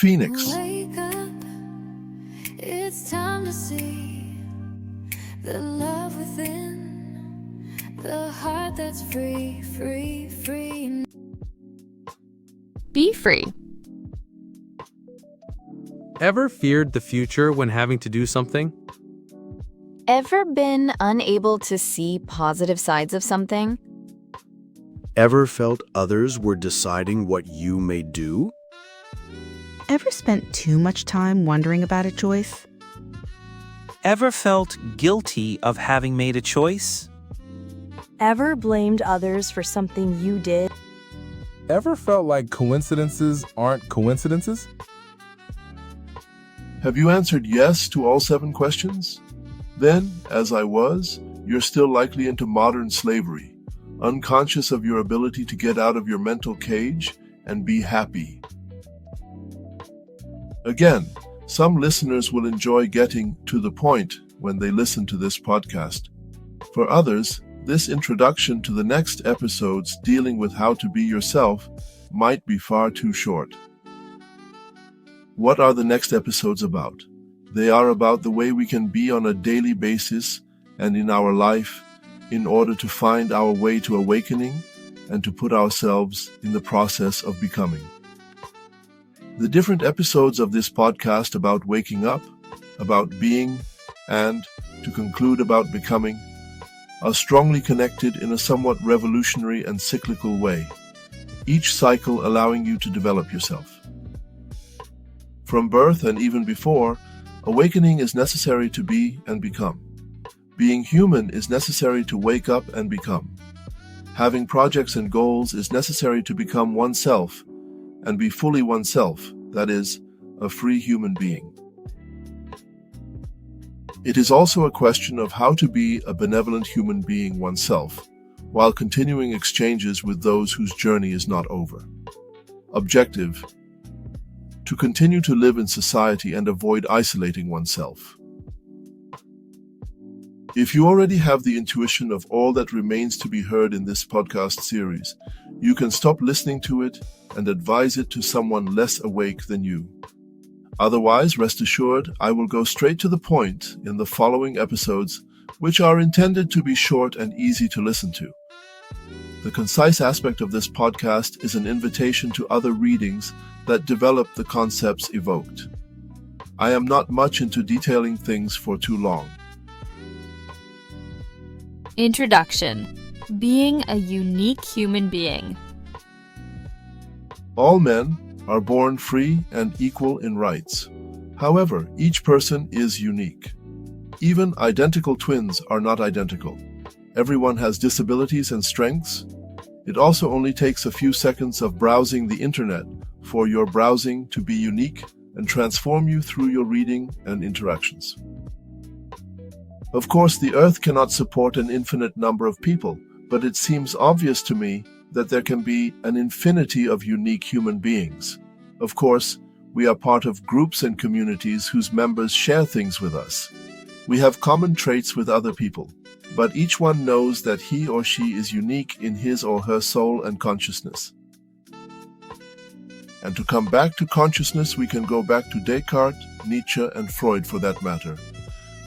Phoenix. Wake up, it's time to see the love within, the heart that's free, free, free. Be free. Ever feared the future when having to do something? Ever been unable to see positive sides of something? Ever felt others were deciding what you may do? Ever spent too much time wondering about a choice? Ever felt guilty of having made a choice? Ever blamed others for something you did? Ever felt like coincidences aren't coincidences? Have you answered yes to all 7 questions? Then, as I was, you're still likely into modern slavery, unconscious of your ability to get out of your mental cage and be happy. Again, some listeners will enjoy getting to the point when they listen to this podcast. For others, this introduction to the next episodes dealing with how to be yourself might be far too short. What are the next episodes about? They are about the way we can be on a daily basis and in our life in order to find our way to awakening and to put ourselves in the process of becoming. The different episodes of this podcast about waking up, about being, and, to conclude, about becoming, are strongly connected in a somewhat revolutionary and cyclical way, each cycle allowing you to develop yourself. From birth and even before, awakening is necessary to be and become. Being human is necessary to wake up and become. Having projects and goals is necessary to become oneself and be fully oneself, that is, a free human being. It is also a question of how to be a benevolent human being oneself, while continuing exchanges with those whose journey is not over. Objective: to continue to live in society and avoid isolating oneself. If you already have the intuition of all that remains to be heard in this podcast series, you can stop listening to it and advise it to someone less awake than you. Otherwise, rest assured, I will go straight to the point in the following episodes, which are intended to be short and easy to listen to. The concise aspect of this podcast is an invitation to other readings that develop the concepts evoked. I am not much into detailing things for too long. Introduction. Being a unique human being. All men are born free and equal in rights. However, each person is unique. Even identical twins are not identical. Everyone has disabilities and strengths. It also only takes a few seconds of browsing the internet for your browsing to be unique and transform you through your reading and interactions. Of course, the Earth cannot support an infinite number of people, but it seems obvious to me that there can be an infinity of unique human beings. Of course, we are part of groups and communities whose members share things with us. We have common traits with other people, but each one knows that he or she is unique in his or her soul and consciousness. And to come back to consciousness, we can go back to Descartes, Nietzsche, and Freud for that matter.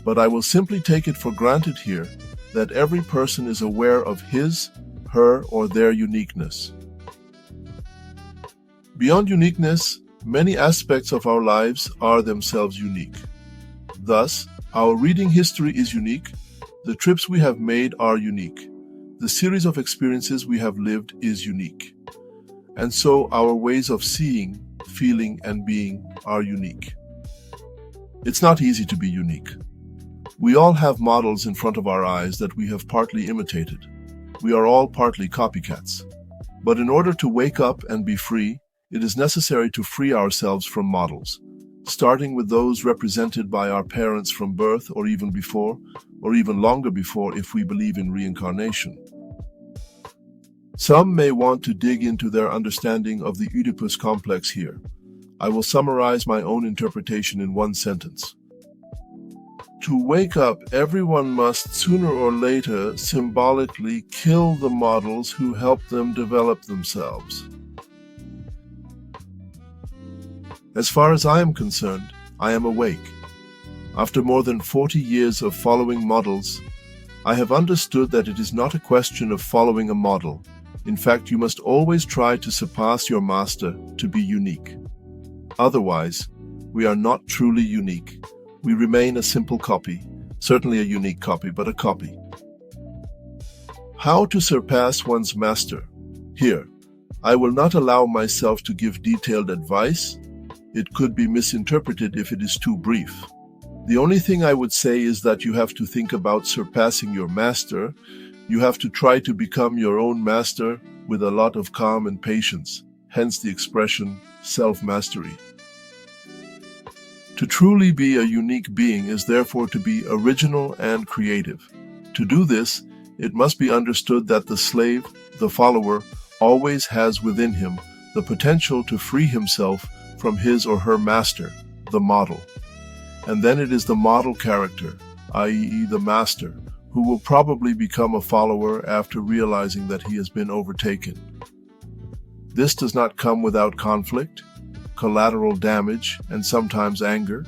But I will simply take it for granted here that every person is aware of his, her, or their uniqueness. Beyond uniqueness, many aspects of our lives are themselves unique. Thus, our reading history is unique, the trips we have made are unique, the series of experiences we have lived is unique. And so our ways of seeing, feeling, and being are unique. It's not easy to be unique. We all have models in front of our eyes that we have partly imitated. We are all partly copycats. But in order to wake up and be free, it is necessary to free ourselves from models, starting with those represented by our parents from birth or even before, or even longer before if we believe in reincarnation. Some may want to dig into their understanding of the Oedipus complex here. I will summarize my own interpretation in one sentence. To wake up, everyone must sooner or later symbolically kill the models who help them develop themselves. As far as I am concerned, I am awake. After more than 40 years of following models, I have understood that it is not a question of following a model. In fact, you must always try to surpass your master, to be unique. Otherwise, we are not truly unique. We remain a simple copy, certainly a unique copy, but a copy. How to surpass one's master? Here, I will not allow myself to give detailed advice. It could be misinterpreted if it is too brief. The only thing I would say is that you have to think about surpassing your master. You have to try to become your own master with a lot of calm and patience, hence the expression self-mastery. To truly be a unique being is therefore to be original and creative. To do this, it must be understood that the slave, the follower, always has within him the potential to free himself from his or her master, the model. And then it is the model character, i.e. the master, who will probably become a follower after realizing that he has been overtaken. This does not come without conflict, collateral damage, and sometimes anger.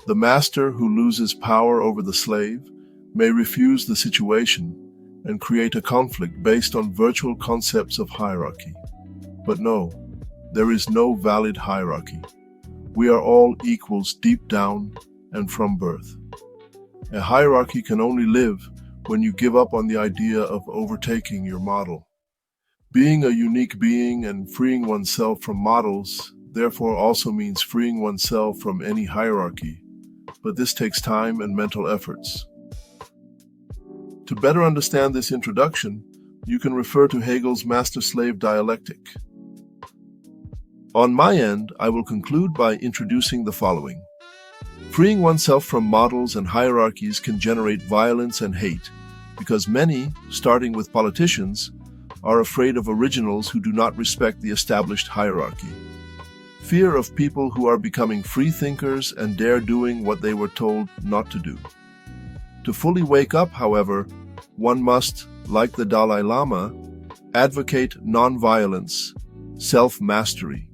The master who loses power over the slave may refuse the situation and create a conflict based on virtual concepts of hierarchy. But no, there is no valid hierarchy. We are all equals deep down and from birth. A hierarchy can only live when you give up on the idea of overtaking your model. Being a unique being and freeing oneself from models, therefore, also means freeing oneself from any hierarchy, but this takes time and mental efforts. To better understand this introduction, you can refer to Hegel's master-slave dialectic. On my end, I will conclude by introducing the following. Freeing oneself from models and hierarchies can generate violence and hate, because many, starting with politicians, are afraid of originals who do not respect the established hierarchy. Fear of people who are becoming free thinkers and dare doing what they were told not to do. To fully wake up, however, one must, like the Dalai Lama, advocate nonviolence, self-mastery.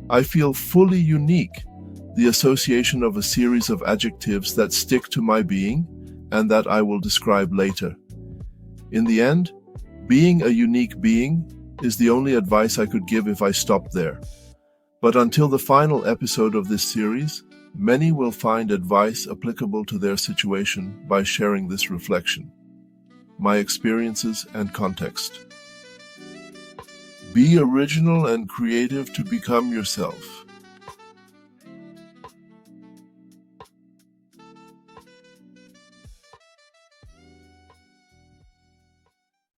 I feel fully unique, the association of a series of adjectives that stick to my being and that I will describe later. In the end, being a unique being is the only advice I could give if I stopped there. But until the final episode of this series, many will find advice applicable to their situation by sharing this reflection, my experiences and context. Be original and creative to become yourself.